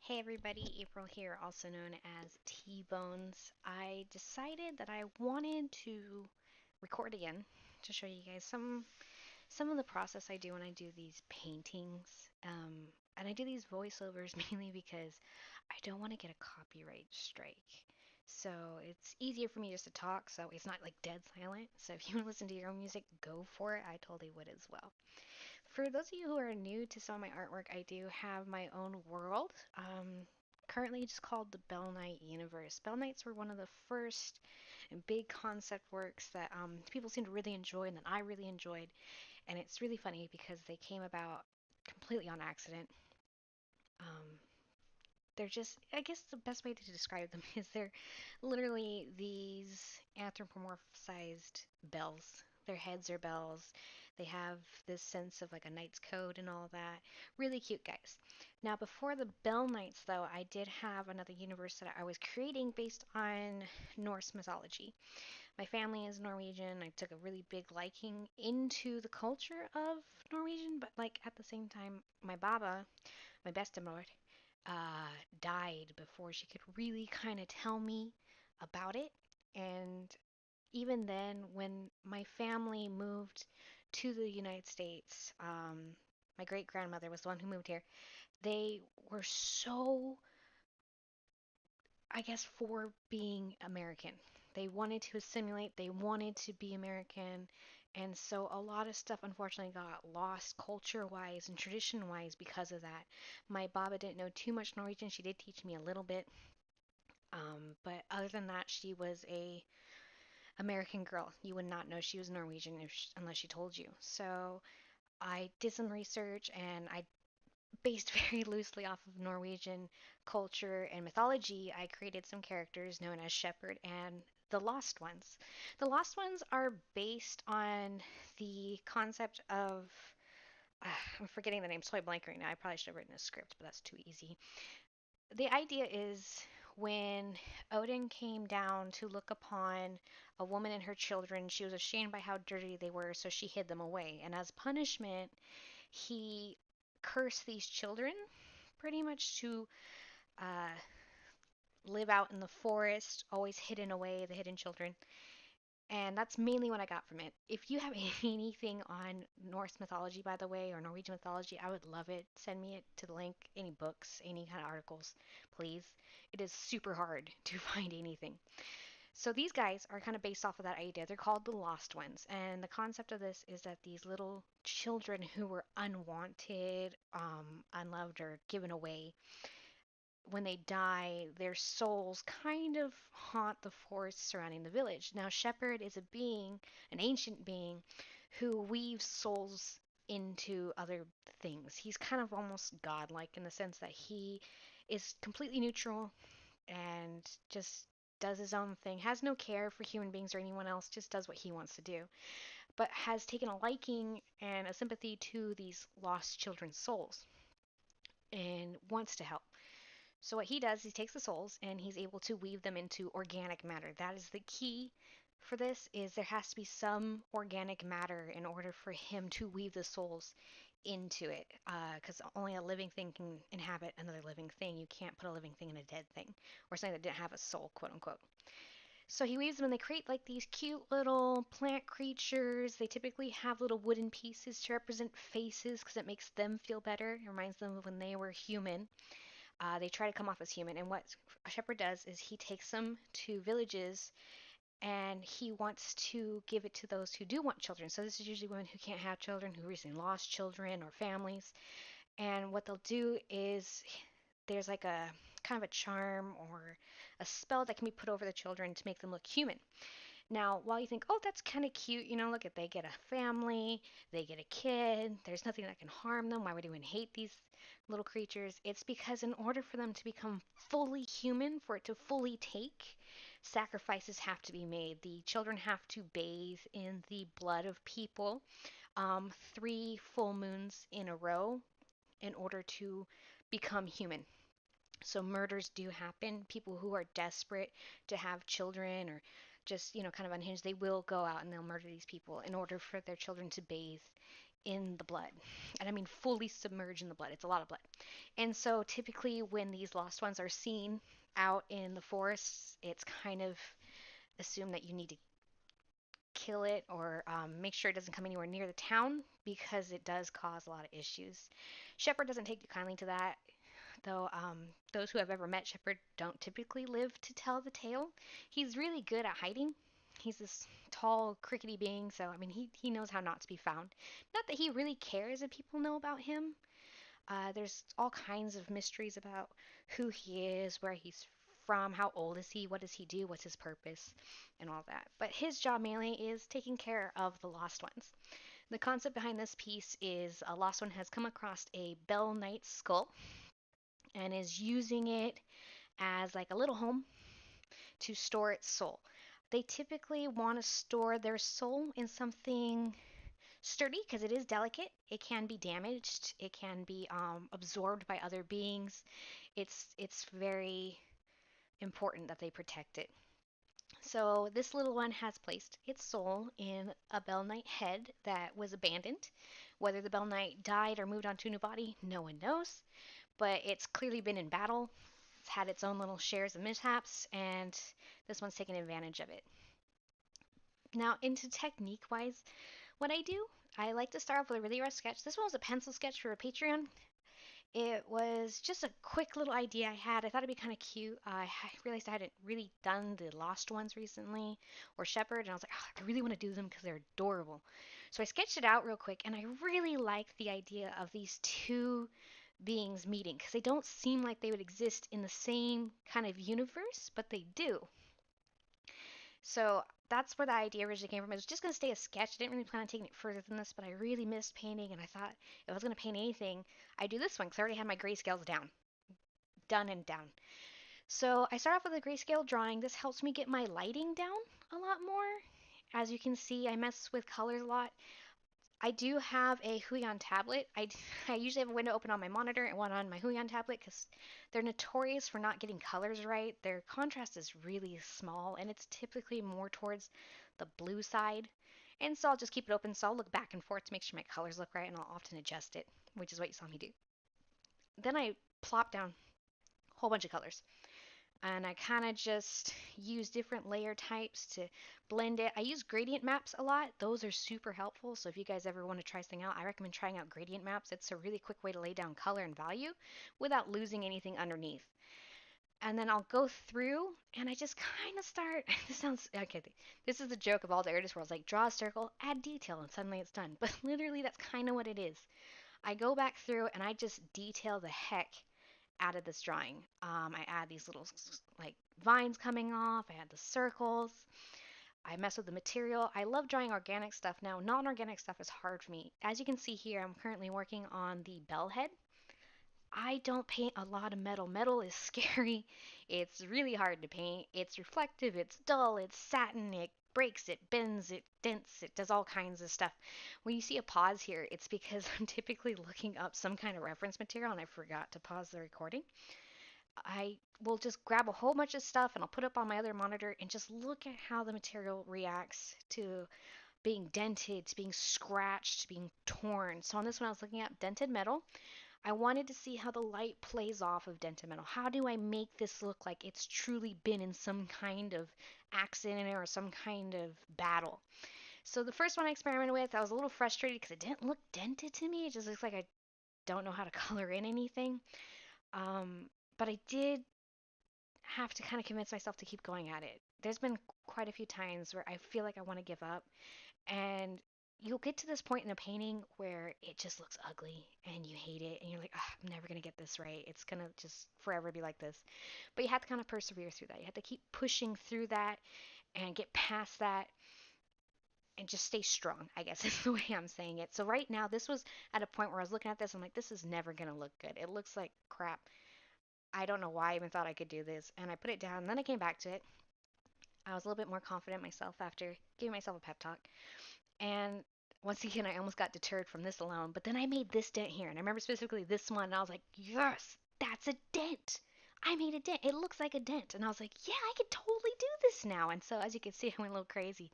Hey everybody, April here, also known as T-Bones. I decided that I wanted to record again to show you guys some of the process I do when I do these paintings. And I do these voiceovers mainly because I don't want to get a copyright strike. So it's easier for me just to talk, so it's not like dead silent. So if you want to listen to your own music, go for it. I totally would as well. For those of you who are new to some of my artwork, I do have my own world. Currently, it's called the BellKnight universe. BellKnights were one of the first big concept works that people seem to really enjoy and that I really enjoyed. And it's really funny because they came about completely on accident. Um, they're just, I guess the best way to describe them is they're literally these anthropomorphized bells. Their heads are bells. They have this sense of like a knight's code and all that. Really cute guys. Now, before the Bell Knights, though, I did have another universe that I was creating based on Norse mythology. My family is Norwegian. I took a really big liking into the culture of Norwegian, but like at the same time, my baba, my bestemor, died before she could really kind of tell me about it. And even then, when my family moved to the United States, my great grandmother was the one who moved here. They were so, I guess, for being American. They wanted to assimilate, they wanted to be American. And so a lot of stuff unfortunately got lost culture wise and tradition wise because of that. My Baba didn't know too much Norwegian. She did teach me a little bit. But other than that, she was a American girl. You would not know she was Norwegian unless she told you. So I did some research and I based very loosely off of Norwegian culture and mythology. I created some characters known as Shepherd and the Lost Ones. The Lost Ones are based on the concept of I'm forgetting the name, so I blank right now. I probably should have written a script, but that's too easy. The idea is when Odin came down to look upon a woman and her children, she was ashamed by how dirty they were, so she hid them away. And as punishment, he cursed these children pretty much to uh, live out in the forest, always hidden away, the hidden children. And that's mainly what I got from it. If you have anything on Norse mythology, by the way, or Norwegian mythology, I would love it. Send me it to the link, any books, any kind of articles, please. It is super hard to find anything. So these guys are kind of based off of that idea. They're called the Lost Ones. And the concept of this is that these little children who were unwanted, unloved, or given away, when they die, their souls kind of haunt the forest surrounding the village. Now, Shepherd is a being, an ancient being, who weaves souls into other things. He's kind of almost godlike in the sense that he is completely neutral and just does his own thing, has no care for human beings or anyone else, just does what he wants to do, but has taken a liking and a sympathy to these lost children's souls and wants to help. So what he does, he takes the souls and he's able to weave them into organic matter. That is the key for this is there has to be some organic matter in order for him to weave the souls into it because only a living thing can inhabit another living thing. You can't put a living thing in a dead thing or something that didn't have a soul, quote unquote. So he weaves them and they create like these cute little plant creatures. They typically have little wooden pieces to represent faces because it makes them feel better. It reminds them of when they were human. They try to come off as human. And what a shepherd does is he takes them to villages and he wants to give it to those who do want children. So this is usually women who can't have children, who recently lost children or families. And what they'll do is there's like a kind of a charm or a spell that can be put over the children to make them look human. Now, while you think, oh, that's kind of cute, look at they get a family, they get a kid, there's nothing that can harm them. Why would anyone hate these little creatures? It's because in order for them to become fully human, for it to fully take, sacrifices have to be made. The children have to bathe in the blood of people 3 full moons in a row in order to become human. So murders do happen. People who are desperate to have children or just, kind of unhinged, they will go out and they'll murder these people in order for their children to bathe in the blood. And I mean fully submerged in the blood. It's a lot of blood. And so typically when these lost ones are seen out in the forests, it's kind of assumed that you need to kill it or make sure it doesn't come anywhere near the town because it does cause a lot of issues. Shepherd doesn't take kindly to that, though those who have ever met Shepherd don't typically live to tell the tale. He's really good at hiding. He's this tall, crickety being, so I mean, he knows how not to be found. Not that he really cares if people know about him. There's all kinds of mysteries about who he is, where he's from, how old is he, what does he do, what's his purpose, and all that. But his job mainly is taking care of the lost ones. The concept behind this piece is a lost one has come across a BellKnight skull and is using it as like a little home to store its soul. They typically want to store their soul in something sturdy because it is delicate. It can be damaged. It can be absorbed by other beings. It's very important that they protect it. So this little one has placed its soul in a BellKnight head that was abandoned. Whether the BellKnight died or moved on to a new body, no one knows. But it's clearly been in battle. It's had its own little shares of mishaps, and this one's taken advantage of it. Now, into technique wise, what I do, I like to start off with a really rough sketch. This one was a pencil sketch for a Patreon. It was just a quick little idea I had. I thought it'd be kind of cute. I realized I hadn't really done the Lost ones recently, or Shepherd, and I was like, oh, I really want to do them because they're adorable. So I sketched it out real quick, and I really like the idea of these two beings meeting because they don't seem like they would exist in the same kind of universe, but they do. So that's where the idea originally came from. It was just going to stay a sketch. I didn't really plan on taking it further than this, but I really missed painting, and I thought if I was going to paint anything, I'd do this one because I already had my grayscales down. Done and down. So I start off with a grayscale drawing. This helps me get my lighting down a lot more. As you can see, I mess with colors a lot. I do have a Huion tablet. I usually have a window open on my monitor and one on my Huion tablet because they're notorious for not getting colors right. Their contrast is really small and it's typically more towards the blue side. And so I'll just keep it open so I'll look back and forth to make sure my colors look right and I'll often adjust it, which is what you saw me do. Then I plop down a whole bunch of colors and I kind of just use different layer types to blend it. I use gradient maps a lot. Those are super helpful. So if you guys ever want to try something out, I recommend trying out gradient maps. It's a really quick way to lay down color and value without losing anything underneath. And then I'll go through and I just kind of start. This sounds okay. This is the joke of all the artist worlds. Like draw a circle, add detail, and suddenly it's done. But literally, that's kind of what it is. I go back through and I just detail the heck out of this drawing. I add these little like vines coming off. I add the circles. I mess with the material. I love drawing organic stuff now. Non-organic stuff is hard for me. As you can see here, I'm currently working on the bell head. I don't paint a lot of metal. Metal is scary. It's really hard to paint. It's reflective, it's dull, it's satin, it breaks, it bends, it dents, it does all kinds of stuff. When you see a pause here, it's because I'm typically looking up some kind of reference material and I forgot to pause the recording. I will just grab a whole bunch of stuff and I'll put it up on my other monitor and just look at how the material reacts to being dented, to being scratched, to being torn. So on this one I was looking at dented metal. I wanted to see how the light plays off of dented metal. How do I make this look like it's truly been in some kind of accident or some kind of battle? So the first one I experimented with, I was a little frustrated because it didn't look dented to me. It just looks like I don't know how to color in anything. But I did have to kind of convince myself to keep going at it. There's been quite a few times where I feel like I want to give up, and you'll get to this point in a painting where it just looks ugly and you hate it and you're like, oh, I'm never going to get this right. It's going to just forever be like this. But you have to kind of persevere through that. You have to keep pushing through that and get past that and just stay strong, I guess is the way I'm saying it. So right now, this was at a point where I was looking at this. I'm like, this is never going to look good. It looks like crap. I don't know why I even thought I could do this. And I put it down and then I came back to it. I was a little bit more confident myself after giving myself a pep talk. And once again, I almost got deterred from this alone. But then I made this dent here. And I remember specifically this one. And I was like, yes, that's a dent. I made a dent. It looks like a dent. And I was like, yeah, I could totally do this now. And so as you can see, I went a little crazy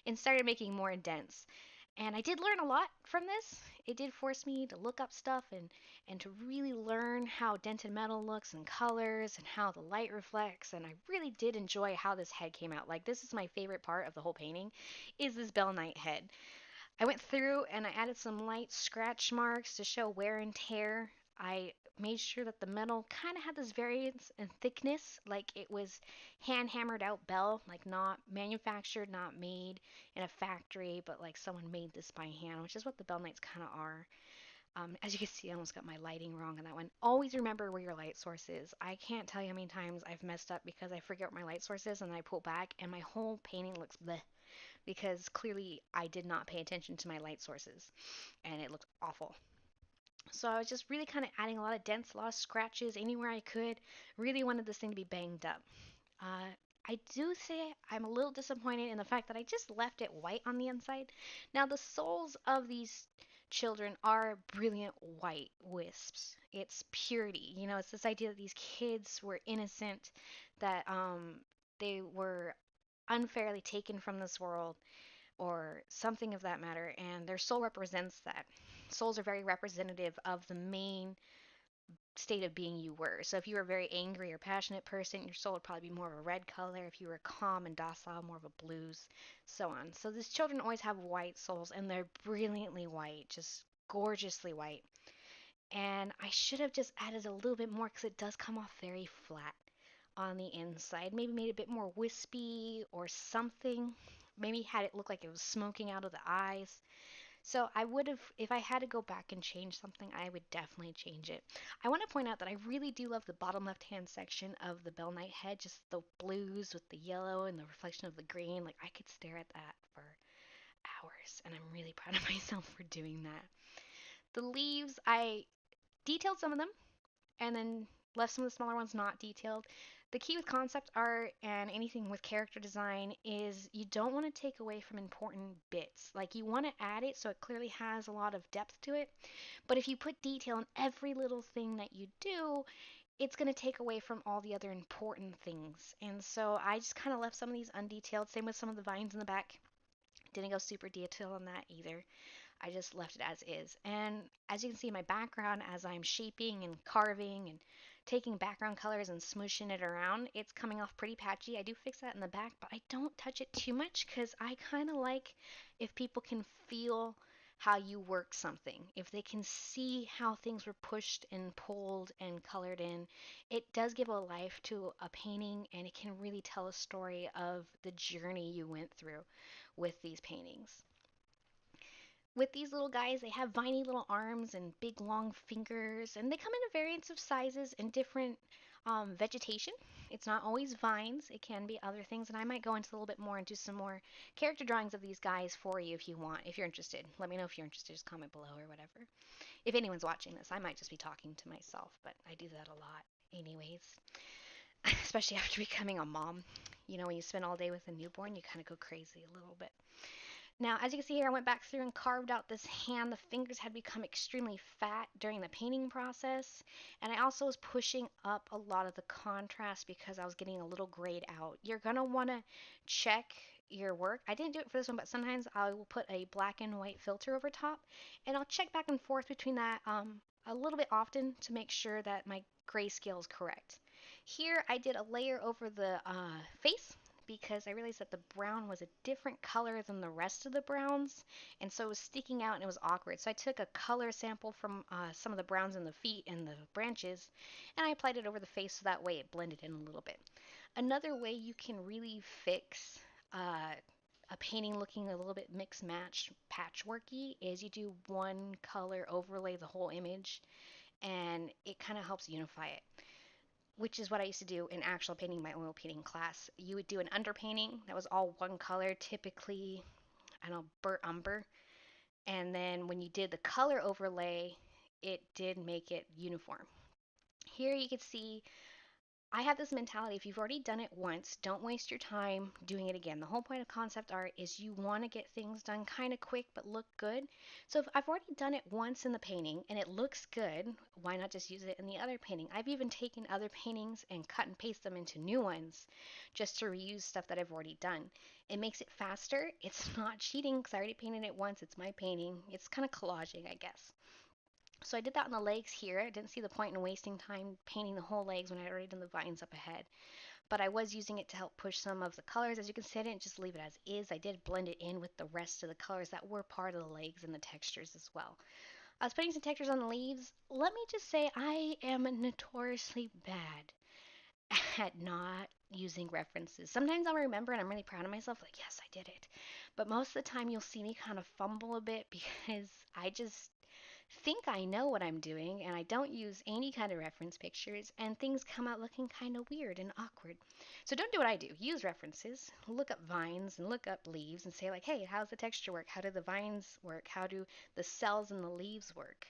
and started making more dents. And I did learn a lot from this. It did force me to look up stuff and to really learn how dented metal looks and colors and how the light reflects. And I really did enjoy how this head came out. Like, this is my favorite part of the whole painting, is this BellKnight head. I went through and I added some light scratch marks to show wear and tear. I made sure that the metal kind of had this variance in thickness, like it was hand hammered out Bell, like not manufactured, not made in a factory, but like someone made this by hand, which is what the BellKnights kind of are. As you can see, I almost got my lighting wrong on that one. Always remember where your light source is. I can't tell you how many times I've messed up because I forget where my light source is and I pull back and my whole painting looks bleh because clearly I did not pay attention to my light sources and it looked awful. So I was just really kind of adding a lot of dents, a lot of scratches anywhere I could. Really wanted this thing to be banged up. Uh, I do say I'm a little disappointed in the fact that I just left it white on the inside. Now, the souls of these children are brilliant white wisps. It's purity. You know, it's this idea that these kids were innocent, that they were unfairly taken from this world or something of that matter, and their soul represents that. Souls are very representative of the main state of being you were. So if you were a very angry or passionate person, your soul would probably be more of a red color. If you were calm and docile, more of a blues, so on. So these children always have white souls, and they're brilliantly white, just gorgeously white. And I should have just added a little bit more because it does come off very flat on the inside. Maybe made it a bit more wispy or something. Maybe had it look like it was smoking out of the eyes. So I would have, if I had to go back and change something, I would definitely change it. I want to point out that I really do love the bottom left-hand section of the BellKnight head, just the blues with the yellow and the reflection of the green. Like, I could stare at that for hours, and I'm really proud of myself for doing that. The leaves, I detailed some of them and then left some of the smaller ones not detailed. The key with concept art and anything with character design is you don't want to take away from important bits. Like, you want to add it so it clearly has a lot of depth to it. But if you put detail in every little thing that you do, it's going to take away from all the other important things. And so I just kind of left some of these undetailed. Same with some of the vines in the back. Didn't go super detailed on that either. I just left it as is. And as you can see in my background, as I'm shaping and carving and taking background colors and smooshing it around, it's coming off pretty patchy. I do fix that in the back, but I don't touch it too much because I kind of like if people can feel how you work something. If they can see how things were pushed and pulled and colored in, it does give a life to a painting and it can really tell a story of the journey you went through with these paintings. With these little guys, they have viney little arms and big long fingers, and they come in a variance of sizes and different vegetation. It's not always vines, it can be other things, and I might go into a little bit more and do some more character drawings of these guys for you if you want, if you're interested. Let me know if you're interested, just comment below or whatever. If anyone's watching this, I might just be talking to myself, but I do that a lot anyways, especially after becoming a mom. You know, when you spend all day with a newborn, you kind of go crazy a little bit. Now, as you can see here, I went back through and carved out this hand. The fingers had become extremely fat during the painting process. And I also was pushing up a lot of the contrast because I was getting a little grayed out. You're going to want to check your work. I didn't do it for this one, but sometimes I will put a black and white filter over top. And I'll check back and forth between that a little bit often to make sure that my grayscale is correct. Here, I did a layer over the face because I realized that the brown was a different color than the rest of the browns, and so it was sticking out and it was awkward. So I took a color sample from some of the browns in the feet and the branches, and I applied it over the face so that way it blended in a little bit. Another way you can really fix a painting looking a little bit mix match patchworky is you do one color overlay the whole image, and it kind of helps unify it, which is what I used to do in actual painting, my oil painting class. You would do an underpainting that was all one color, typically, I don't know, burnt umber. And then when you did the color overlay, it did make it uniform. Here you can see I have this mentality, if you've already done it once, don't waste your time doing it again. The whole point of concept art is you want to get things done kind of quick but look good. So if I've already done it once in the painting and it looks good, why not just use it in the other painting? I've even taken other paintings and cut and paste them into new ones just to reuse stuff that I've already done. It makes it faster. It's not cheating because I already painted it once. It's my painting. It's kind of collaging, I guess. So I did that on the legs here. I didn't see the point in wasting time painting the whole legs when I had already done the vines up ahead. But I was using it to help push some of the colors. As you can see, I didn't just leave it as is. I did blend it in with the rest of the colors that were part of the legs and the textures as well. I was putting some textures on the leaves. Let me just say I am notoriously bad at not using references. Sometimes I'll remember and I'm really proud of myself, like, yes, I did it. But most of the time you'll see me kind of fumble a bit because I just think I know what I'm doing and I don't use any kind of reference pictures and things come out looking kind of weird and awkward. So don't do what I do. Use references. Look up vines and look up leaves and say like, hey, how's the texture work? How do the vines work? How do the cells in the leaves work?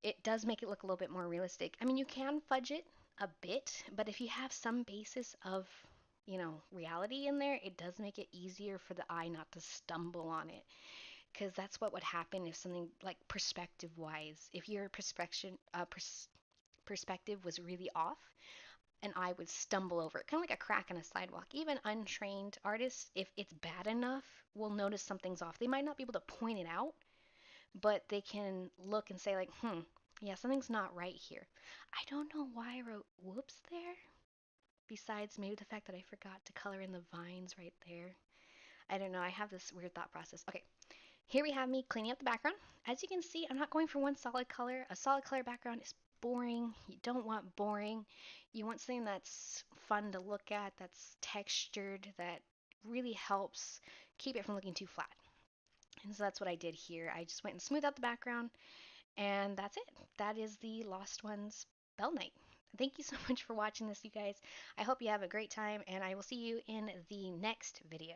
It does make it look a little bit more realistic. I mean, you can fudge it a bit, but if you have some basis of, reality in there, it does make it easier for the eye not to stumble on it, because that's what would happen if something like perspective wise, if your perspective was really off, an eye would stumble over it, kind of like a crack in a sidewalk. Even untrained artists, if it's bad enough, will notice something's off. They might not be able to point it out, but they can look and say like, yeah, something's not right here. I don't know why I wrote whoops there, besides maybe the fact that I forgot to color in the vines right there. I don't know, I have this weird thought process. Okay, here we have me cleaning up the background. As you can see, I'm not going for one solid color. A solid color background is boring. You don't want boring. You want something that's fun to look at, that's textured, that really helps keep it from looking too flat. And so that's what I did here. I just went and smoothed out the background, and that's it. That is the Lost Ones BellKnight. Thank you so much for watching this, you guys. I hope you have a great time, and I will see you in the next video.